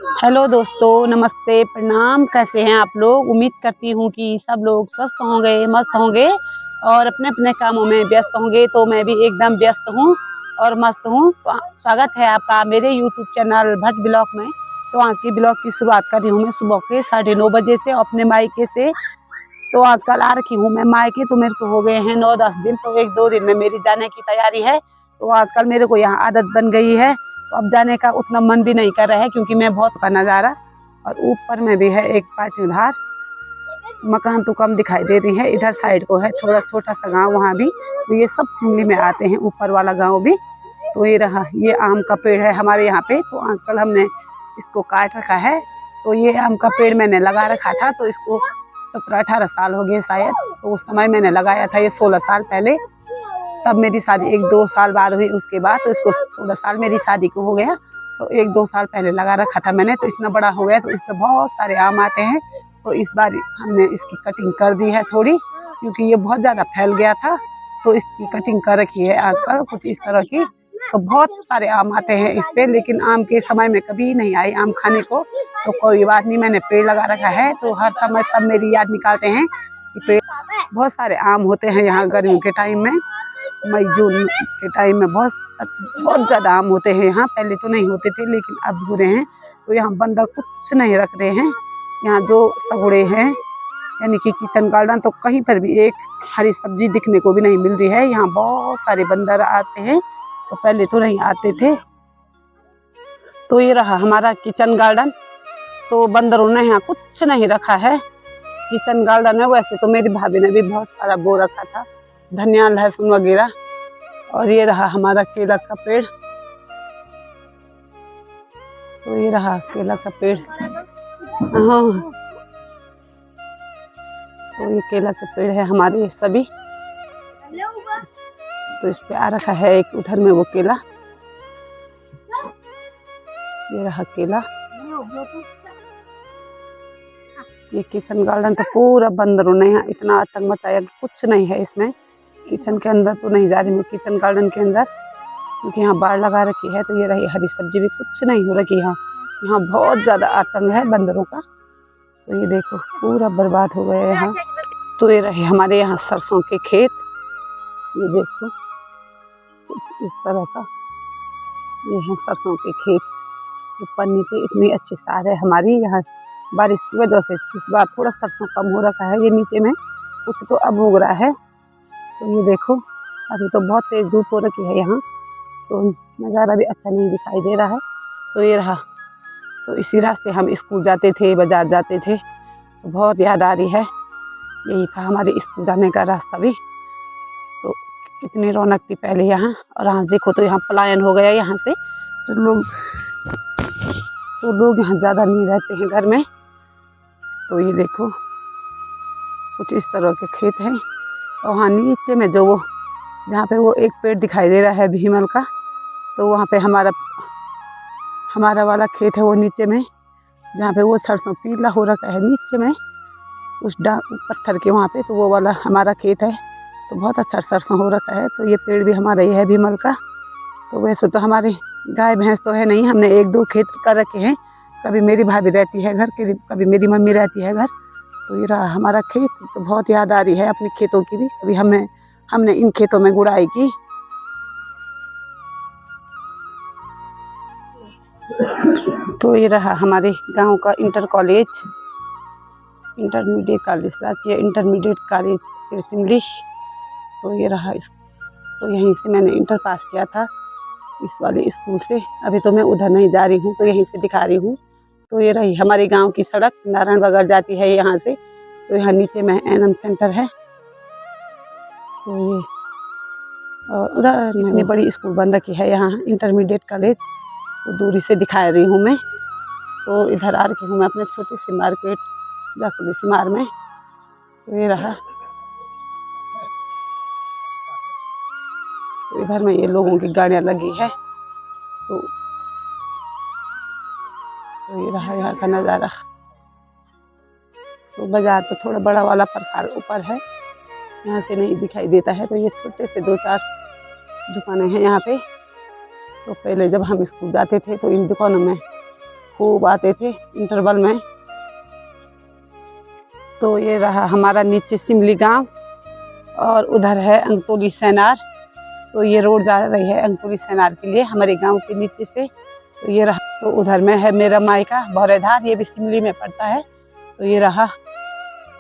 Hello दोस्तों, नमस्ते, प्रणाम। कैसे हैं आप लोग? उम्मीद करती हूँ कि सब लोग स्वस्थ होंगे, मस्त होंगे और अपने अपने कामों में व्यस्त होंगे। तो मैं भी एकदम व्यस्त हूँ और मस्त हूँ। तो स्वागत है आपका मेरे यूट्यूब चैनल भट्ट ब्लॉग में। तो आज की ब्लॉग की शुरुआत कर रही हूँ मैं सुबह के 9:30 बजे से अपने मायके से। तो आजकल आ रखी हूँ मैं मायके, तो मेरे को हो गए हैं 9-10 दिन। तो 1-2 दिन में मेरी जाने की तैयारी है। तो आजकल मेरे को यहाँ आदत बन गई है, तो अब जाने का उतना मन भी नहीं कर रहा है, क्योंकि मैं बहुत का नज़ारा और ऊपर में भी है एक पाटीदार मकान। तो कम दिखाई दे रही है। इधर साइड को है थोड़ा छोटा सा गांव, वहाँ भी तो ये सब सिमली में आते हैं, ऊपर वाला गांव भी। तो ये रहा, ये आम का पेड़ है हमारे यहाँ पे। तो आजकल हमने इसको काट रखा है। तो ये आम का पेड़ मैंने लगा रखा था, तो इसको 17-18 साल हो गए शायद। तो उस समय मैंने लगाया था, ये 16 साल पहले। तब मेरी शादी 1-2 साल बाद हुई। उसके बाद तो इसको 16 साल मेरी शादी को हो गया। तो 1-2 साल पहले लगा रखा था मैंने। तो इतना बड़ा हो गया, तो इसमें बहुत सारे आम आते हैं। तो इस बार हमने इसकी कटिंग कर दी है थोड़ी, क्योंकि ये बहुत ज़्यादा फैल गया था। तो इसकी कटिंग कर रखी है आजकल कुछ इस तरह की। तो बहुत सारे आम आते हैं इस पे, लेकिन आम के समय में कभी नहीं आई आम खाने को। तो कोई बात नहीं, मैंने पेड़ लगा रखा है। तो हर समय सब मेरी याद निकालते हैं कि पेड़ बहुत सारे आम होते हैं यहाँ गर्मियों के टाइम में। मई जून के टाइम में बहुत ज़्यादा आम होते हैं यहाँ। पहले तो नहीं होते थे, लेकिन अब हो रहे हैं। तो यहाँ बंदर कुछ नहीं रख रहे हैं। यहाँ जो सगुड़े हैं, यानी कि किचन गार्डन, तो कहीं पर भी एक हरी सब्जी दिखने को भी नहीं मिल रही है। यहाँ बहुत सारे बंदर आते हैं, तो पहले तो नहीं आते थे। तो ये रहा हमारा किचन गार्डन। तो बंदरों ने यहाँ कुछ नहीं रखा है। किचन गार्डन है। वैसे तो मेरी भाभी ने भी बहुत सारा बो रखा था, धनिया लहसुन वगैरह। और ये रहा हमारा केला का पेड़। तो ये रहा केला का पेड़। हाँ, तो ये केला का पेड़ है हमारे ये सभी। तो इस पे आ रखा है एक उधर में वो केला। ये रहा केला। ये किचन गार्डन तो पूरा बंदरों ने यहाँ इतना आतंक मचाया कि कुछ नहीं है इसमें। किचन के अंदर तो नहीं जा रही मैं, किचन गार्डन के अंदर, क्योंकि यहाँ बाड़ लगा रखी है। तो ये रही हरी सब्जी भी कुछ नहीं हो रखी यहाँ। यहाँ बहुत ज़्यादा आतंक है बंदरों का। तो ये देखो पूरा बर्बाद हो गया यहाँ। तो ये रहे हमारे यहाँ सरसों के खेत। ये देखो कुछ इस तरह का ये है सरसों के खेत। ऊपर नीचे इतनी अच्छी सार है हमारी यहाँ। बारिश की वजह से इस बार थोड़ा सरसों कम हो रखा है। ये नीचे में कुछ तो अब उग रहा है। तो ये देखो अभी तो बहुत तेज धूप हो रखी है यहाँ, तो नज़ारा भी अच्छा नहीं दिखाई दे रहा है। तो ये रहा, तो इसी रास्ते हम स्कूल जाते थे, बाजार जाते थे। तो बहुत याद आ रही है। यही था हमारे स्कूल जाने का रास्ता भी। तो कितनी रौनक थी पहले यहाँ। और आज देखो तो यहाँ पलायन हो गया यहाँ से। तो लोग यहाँ ज़्यादा नहीं रहते हैं घर में। तो ये देखो कुछ इस तरह के खेत हैं। और हाँ, नीचे में जो वो जहाँ पे वो एक पेड़ दिखाई दे रहा है भीमल का, तो वहाँ पे हमारा वाला खेत है। वो नीचे में जहाँ पे वो सरसों पीला हो रखा है नीचे में उस पत्थर के वहाँ पे, तो वो वाला हमारा खेत है। तो बहुत अच्छा सरसों हो रखा है। तो ये पेड़ भी हमारा ही है भीमल का। तो वैसे तो हमारे गाय भैंस तो है नहीं, हमने 1-2 खेत कर रखे हैं। कभी मेरी भाभी रहती है घर के, कभी मेरी मम्मी रहती है घर। तो ये रहा हमारा खेत। तो बहुत याद आ रही है अपने खेतों की भी। कभी हमने इन खेतों में गुड़ाई की। तो ये रहा हमारे गांव का इंटरमीडिएट कॉलेज, राजकीय इंटरमीडिएट कॉलेज सिरसिमली। तो ये रहा तो यहीं से मैंने इंटर पास किया था, इस वाले स्कूल से। अभी तो मैं उधर नहीं जा रही हूँ, तो यहीं से दिखा रही हूँ। तो ये रही हमारे गांव की सड़क, नारायण बगड़ जाती है यहाँ से। तो यहाँ नीचे में एनएम सेंटर है। तो ये और उधर इतनी बड़ी स्कूल बन रखी है यहाँ इंटरमीडिएट कॉलेज। तो दूरी से दिखा रही हूँ मैं। तो इधर आ रही हूँ मैं अपने छोटी सी मार्केट जाकुली सिमार में। तो ये रहा, तो इधर में ये लोगों की गाड़ियाँ लगी है। तो ये रहा यहाँ का नज़ारा। तो बाजार तो थोड़ा बड़ा वाला प्रकार ऊपर है, यहाँ से नहीं दिखाई देता है। तो ये छोटे से 2-4 दुकानें हैं यहाँ पे। तो पहले जब हम स्कूल जाते थे तो इन दुकानों में खूब आते थे इंटरवल में। तो ये रहा हमारा नीचे सिमली गांव और उधर है अंगतौली सेनार। तो ये रोड जा रही है अंगतौली सेनार के लिए हमारे गांव के नीचे से। तो ये रहा, तो उधर में है मेरा मायका भौरेधार, ये भी सिमली में पड़ता है। तो ये रहा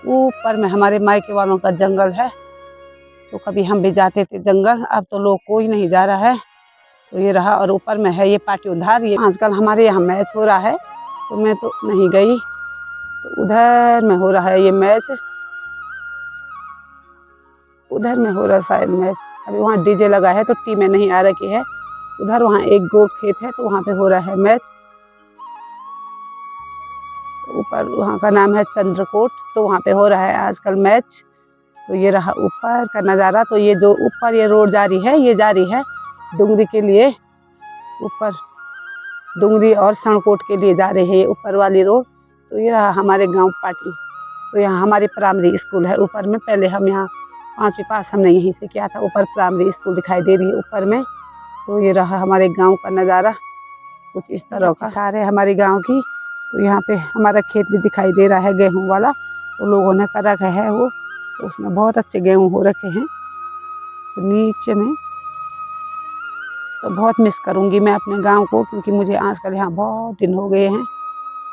ऊपर में हमारे मायके वालों का जंगल है। तो कभी हम भी जाते थे जंगल, अब तो लोग कोई नहीं जा रहा है। तो ये रहा, और ऊपर में है ये पाटीउधार। ये आजकल हमारे यहाँ मैच हो रहा है, तो मैं तो नहीं गई। तो उधर में हो रहा है ये मैच, उधर में हो रहा है शायद मैच। अभी वहाँ डीजे लगा है तो टीमें नहीं आ रखी है। उधर वहाँ एक गोट खेत है, तो वहाँ पे हो रहा है मैच। ऊपर वहाँ का नाम है चंद्रकोट, तो वहाँ पे हो रहा है आजकल मैच। तो ये रहा ऊपर का नज़ारा। तो ये जो ऊपर ये रोड जा रही है, ये जा रही है डुंगरी के लिए, ऊपर डुंगरी और सणकोट के लिए जा रही है ये ऊपर वाली रोड। तो ये रहा हमारे गांव पाटी। तो यहाँ हमारी प्राइमरी स्कूल है ऊपर में। पहले हम यहाँ 5वीं पास हमने यहीं से किया था। ऊपर प्राइमरी स्कूल दिखाई दे रही है ऊपर में। तो ये रहा हमारे गांव का नज़ारा कुछ इस तरह का। सारे हमारे गांव की। तो यहाँ पे हमारा खेत भी दिखाई दे रहा है गेहूं वाला, तो लोगों ने कर रखा है वो। तो उसमें बहुत अच्छे गेहूं हो रखे हैं। तो नीचे में तो बहुत मिस करूँगी मैं अपने गांव को, क्योंकि मुझे आजकल यहाँ बहुत दिन हो गए हैं।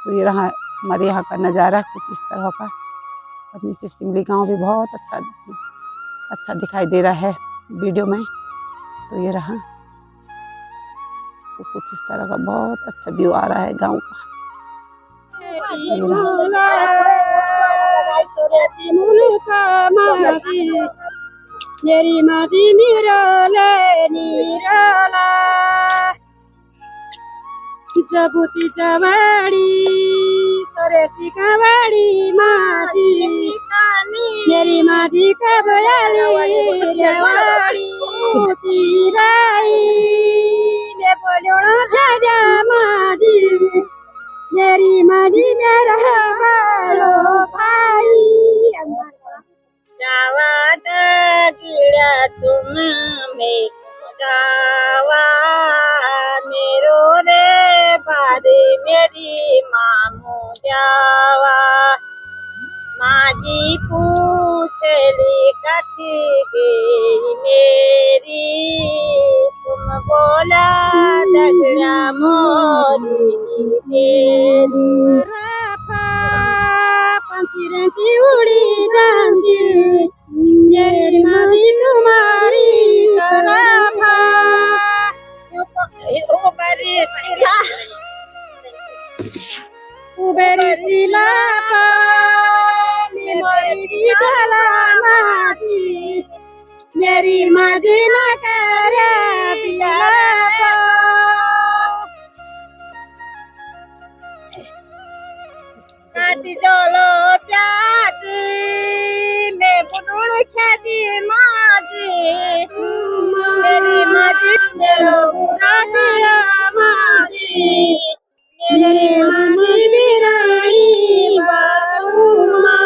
तो ये रहा हमारे यहाँ का नज़ारा कुछ इस तरह का। और नीचे सिमली गांव भी बहुत अच्छा दिखाई दे रहा है वीडियो में। तो ये रहा, तो कुछ इस तरह का बहुत अच्छा व्यू आ रहा है गांव का। जबुती जवाड़ी सोरेसी कावाड़ी माझी मेरी माझी कबयाली रेवाड़ी सिराई ने बोलोड़ा जाजा माझी मेरी माझी मेरा बालो भाई जावा गिरा तुम में जावा मेरो रे बारे मेरी मामू जावा माजी पूछली कथी गई मेरी तुम बोला दगड़ा मोरी तेरी राफा पंछी उड़ी जाती मेरी माजी तुम्हारी राफा उबेरी सिला मेरी गला माजी मेरी माजी न करे प्यारा काटी चलो प्याजी मैं बुढ़ खेती माजी मेरी माजी मेरो बुरा दिया माजी मेरी माजी बिरानी बारूमा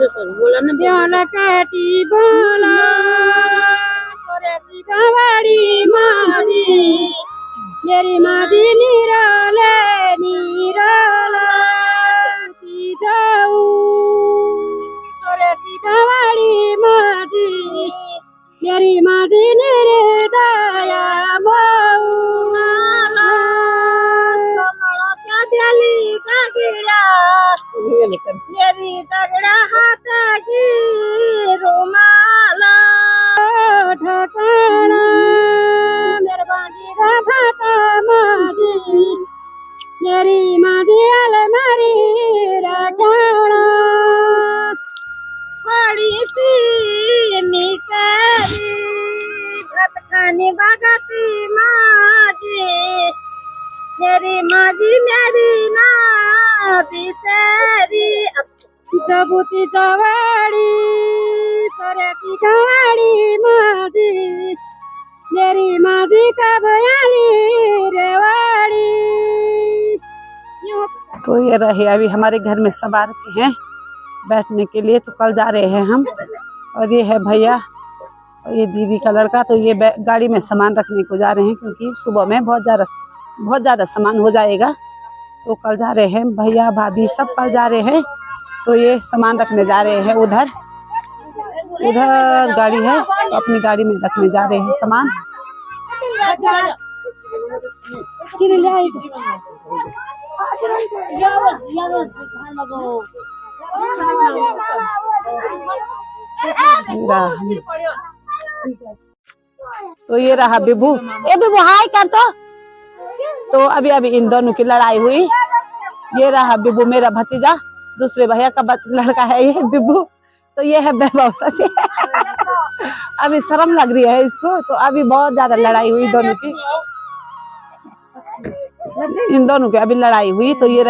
बोला ना ब्याला काटी बोला सोरेसी कावाड़ी माजी मेरी माजी निराले निराला की जाऊ सोरेसी कावाड़ी माजी मेरी माजी नेरे दया मऊला क्या दिली का गिरा मेरी तगड़ा हाथ की रुमाला ठकाना मेरे बाजी का भाता माजी मेरी माजी अलमारी रखाना थोड़ी सी मिसारी भात खाने बगाती माजी मेरी माजी मेरी ना बिसारी जबुती जवाड़ी सोरेसी कावाड़ी माजी मेरी माजी कबयाली रेवाड़ी। तो ये रहे, अभी हमारे घर में सब आ रखे हैं बैठने के लिए। तो कल जा रहे हैं हम। और ये है भैया और ये दीदी का लड़का। तो ये गाड़ी में सामान रखने को जा रहे हैं, क्योंकि सुबह में बहुत ज़्यादा बहुत ज्यादा सामान हो जाएगा। तो कल जा रहे हैं, भैया भाभी सब कल जा रहे हैं। तो ये सामान रखने जा रहे हैं उधर गाड़ी है, तो अपनी गाड़ी में रखने जा रहे हैं सामान। तो ये रहा बिबू, ए बिबू हाय कर तो अभी अभी इन दोनों की लड़ाई हुई। ये रहा बिबू मेरा भतीजा, दूसरे भैया का लड़का है ये बिबू। तो ये है बेबौसा से अभी शर्म लग रही है इसको। तो अभी बहुत ज्यादा लड़ाई हुई दोनों की, इन दोनों की अभी लड़ाई हुई। तो ये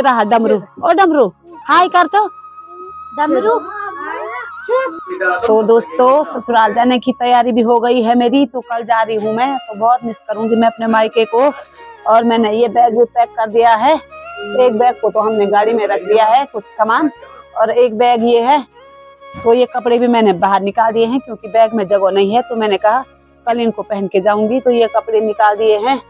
रहा डमरू। ओ डमरू हाय कर तो डमरू। तो दोस्तों ससुराल जाने की तैयारी भी हो गई है मेरी। तो कल जा रही हूँ मैं, तो बहुत मिस करूंगी मैं अपने मायके को। और मैंने ये बैग भी पैक कर दिया है। एक बैग को तो हमने गाड़ी में रख दिया है कुछ सामान, और एक बैग ये है। तो ये कपड़े भी मैंने बाहर निकाल दिए हैं क्योंकि बैग में जगह नहीं है। तो मैंने कहा कल इनको पहन के जाऊंगी। तो ये कपड़े निकाल दिए हैं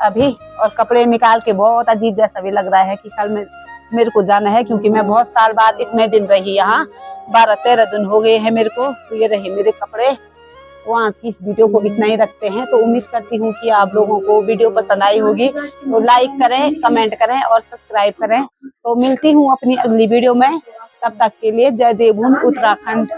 अभी, और कपड़े निकाल के बहुत अजीब जैसा भी लग रहा है कि कल मेरे को जाना है, क्योंकि मैं बहुत साल बाद इतने दिन रही यहाँ, 12-13 दिन हो गए हैं मेरे को। तो ये रहे मेरे कपड़े। तो आज की इस वीडियो को इतना ही रखते हैं। तो उम्मीद करती हूँ कि आप लोगों को वीडियो पसंद आई होगी। तो लाइक करें, कमेंट करें और सब्सक्राइब करें। तो मिलती हूँ अपनी अगली वीडियो में, तब तक के लिए जय देवभूमि उत्तराखंड।